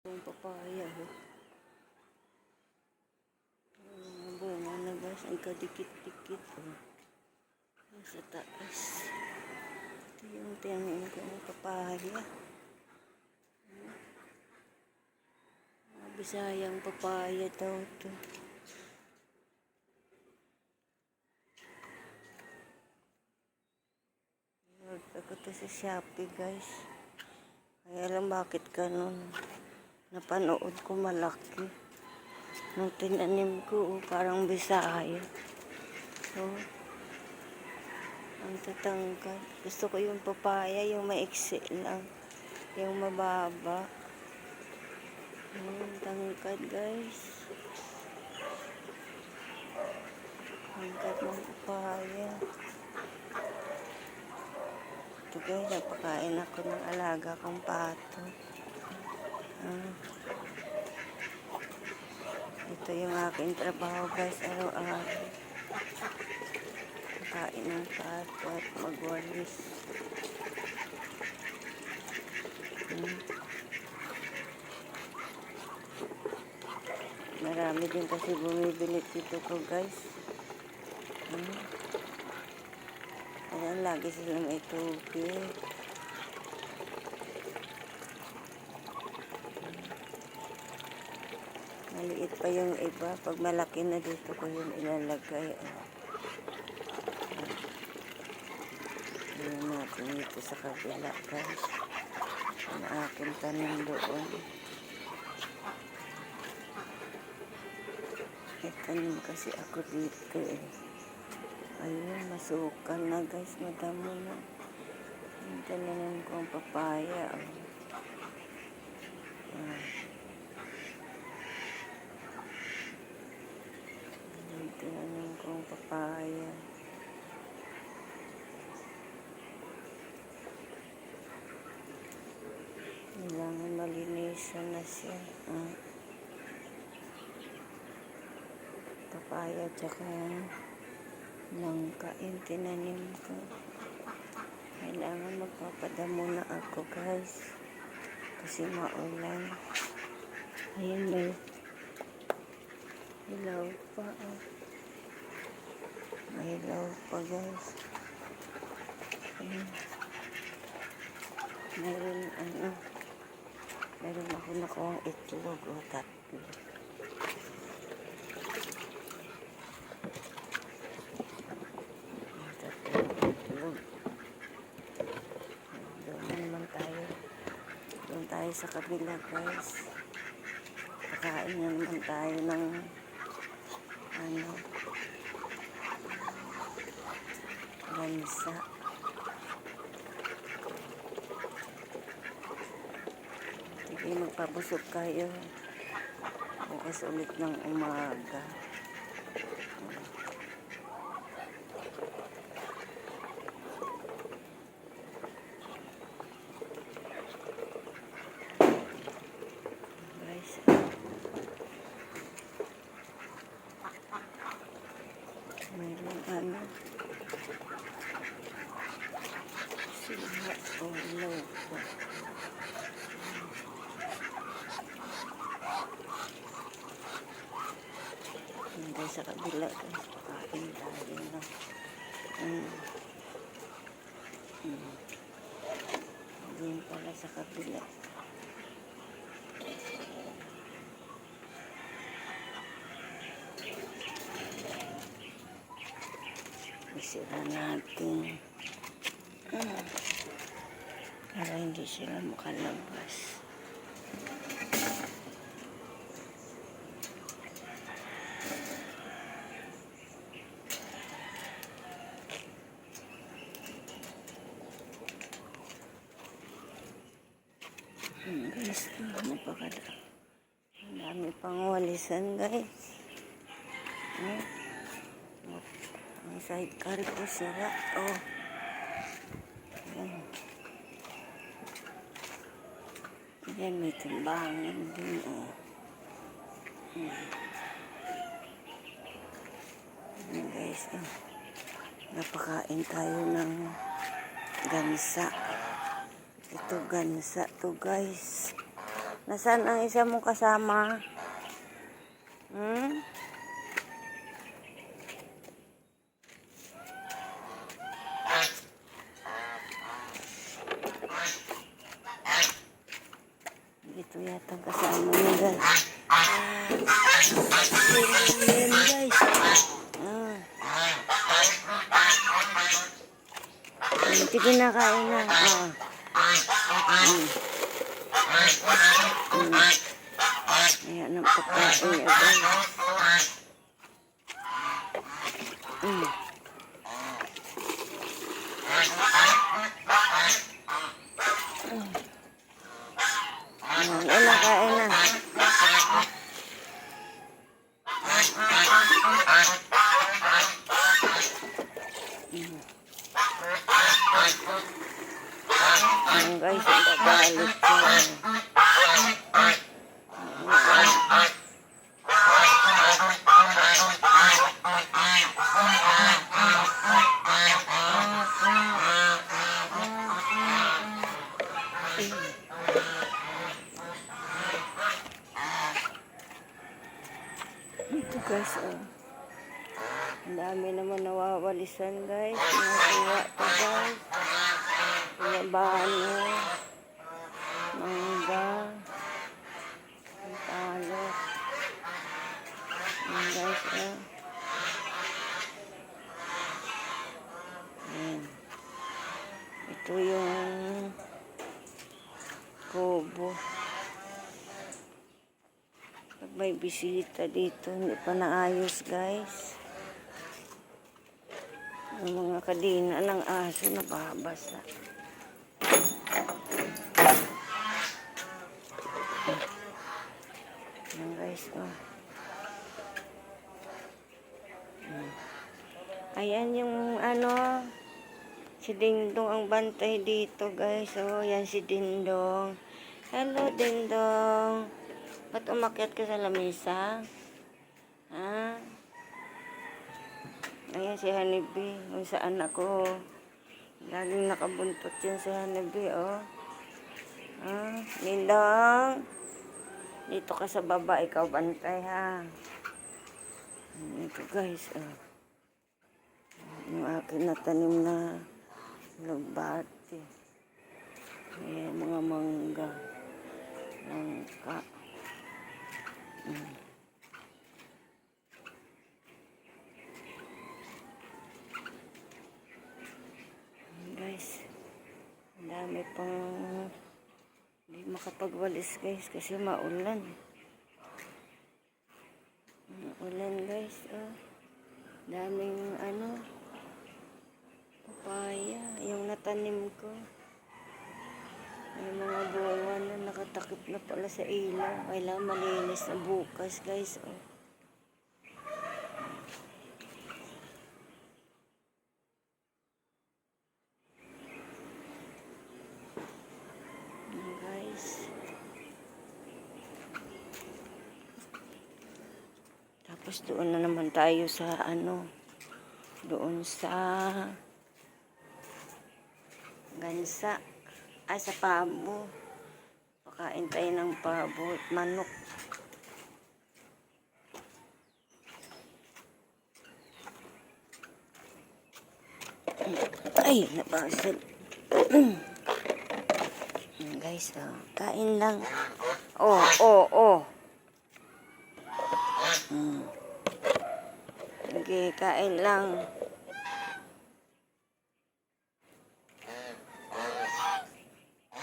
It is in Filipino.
Yung papaya, oh. Ang bunga na guys, ang kadikit-dikit, oh. Nasa taas. Ito yung tinanim ko ng papaya. Bisayang papaya daw ito. Ako to sa Shopee guys. Kaya alam bakit ganun. Napanood ko malaki. Nung tinanim ko, parang bisaya. So, ang tatangkad. Gusto ko yung papaya, yung maiksi lang. Yung mababa. Yung tangkad guys. Tangkad ng papaya. Ito guys, napakain ako ng alaga kong pato. Ito yung aking trabaho guys, araw-araw. Kain ng pato at magwalis. Marami din kasi bumibili dito ko guys. Ayan, lagi sila may tubig. Maliit pa yung iba. Pag malaki na dito ko yung ilalagay. Ayan natin dito sa kabila guys. Ang aking tanim doon. May tanim kasi ako dito eh. Ayun, masukan na guys. Madamo na. Yung tinanim ko ang papaya. Yung tinanim ko ang papaya. Kailangan malinisan na siya. Papaya tsaka langka yung tinanim ko. Kailangan magpapadamo na ako guys. Kasi maulan. Ayan, may ilaw pa. May ilaw pa guys. Ayan. Meron ako nakuha itlog o tatlo. Doon tayo sa kabila guys. Kakain na naman tayo ng gansa. Sige, magpapusok kayo. Bukas ulit ng umaga. Mayroon sila o loko. Hindi sa kabila guys, pakain tayo na. Hindi pala sa kabila. Isira natin para hindi sila makalabas. Guys, napakadami. Ang dami pang walisan guys. Ang sidecar ko sira. Ayan, may timbangan din. Ayan guys. Napakain tayo ng gansa. Ito gansa to guys. Nasaan ang isa mong kasama? Hmm? Ito yata ang kasama niya, guys. Yan, guys. Hindi kinakain na. Ayan ang pagkain niya, guys. Kain na. Ayan, guys, ang babalik ko. Ito, guys, ang dami naman nawawalisan, guys. Mga tuwa to, guys. Pinabano, mangga, talo. Ayan, guys, Ayan. Ito yung kubo. Pag may bisita dito, hindi pa naayos, guys. Ang mga kadina ng aso nababasa. Ayan, guys, Ayan yung si Dingdong ang bantay dito, guys. Yan si Dingdong. Hello, Dingdong. Ba't umakyat ka sa lamesa? Ha? Ayan si Honeybee. Kung saan ako. Laging nakabuntot yan si Honeybee, Dingdong. Dito ka sa baba. Ikaw bantay, ha? Ito, guys, yung akin na tanim na lugbati. Ayan, mga mangga. Langka. Guys, ang dami pang hindi makapagwalis, guys, kasi maulan. Maulan, guys, daming papaya, yung natanim ko. May mga bunga na nakatakip na pala sa ilaw. Kailangan malinis na bukas, guys, guys. Tapos doon na naman tayo sa doon sa gansa. Sa pabo. Pakain tayo ng pabo at manok. Ay, nabasag. Guys, kain lang. Okay, kain lang.